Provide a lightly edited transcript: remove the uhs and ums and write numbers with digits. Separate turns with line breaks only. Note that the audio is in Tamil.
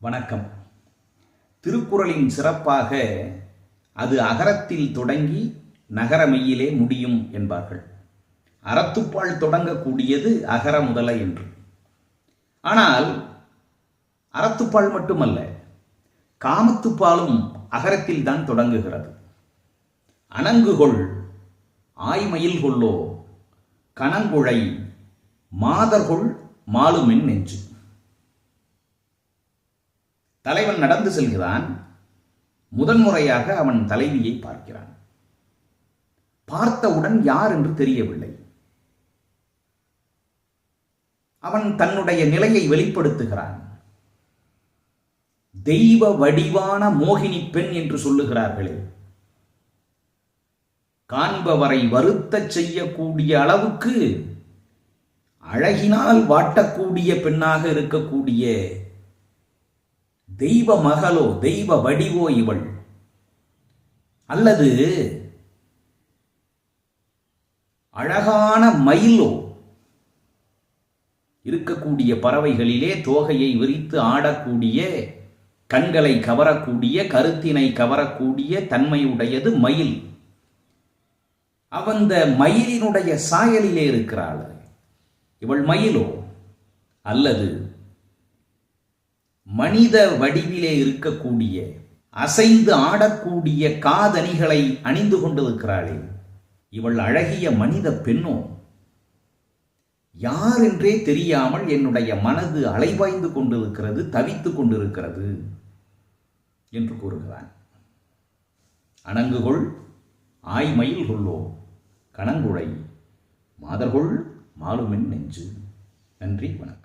வணக்கம். திருக்குறளின் சிறப்பாக அது அகரத்தில் தொடங்கி நகரமெய்யிலே முடியும் என்பார்கள். அறத்துப்பால் தொடங்கக்கூடியது அகர முதல என்று. ஆனால் அறத்துப்பால் மட்டுமல்ல, காமத்துப்பாலும் அகரத்தில் தான் தொடங்குகிறது. அணங்குகொள் ஆய்மயில் கொள்ளோ கணங்குழை மாதர்கொள் மாலுமென் நெஞ்சு. தலைவன் நடந்து செல்கிறான். முதன்முறையாக அவன் தலைவியை பார்க்கிறான். பார்த்தவுடன் யார் என்று தெரியவில்லை. அவன் தன்னுடைய நிலையை வெளிப்படுத்துகிறான். தெய்வ வடிவான மோகினி பெண் என்று சொல்லுகிறார்களே, காண்பவரை வருத்தச் செய்யக்கூடிய அளவுக்கு அழகினால் வாட்டக்கூடிய பெண்ணாக இருக்கக்கூடிய தெய்வ மகளோ தெய்வ வடிவோ இவள், அல்லது அழகான மயிலோ? இருக்கக்கூடிய பறவைகளிலே தோகையை விரித்து ஆடக்கூடிய, கண்களை கவரக்கூடிய, கருத்தினை கவரக்கூடிய தன்மையுடையது மயில். அவந்த மயிலினுடைய சாயலிலே இருக்கிறாள். இவள் மயிலோ? அல்லது மனித வடிவிலே இருக்கக்கூடிய, அசைந்து ஆடக்கூடிய காதணிகளை அணிந்து கொண்டிருக்கிறாளே, இவள் அழகிய மனித பெண்ணோ? யார் என்றே தெரியாமல் என்னுடைய மனது அலைபாய்ந்து கொண்டிருக்கிறது, தவித்துக் கொண்டிருக்கிறது என்று கூறுகிறான். அணங்குகொள் ஆய்மயில் கொள்ளோ கணங்குழை மாதர்கொள் மாலுமென் நெஞ்சு. நன்றி, வணக்கம்.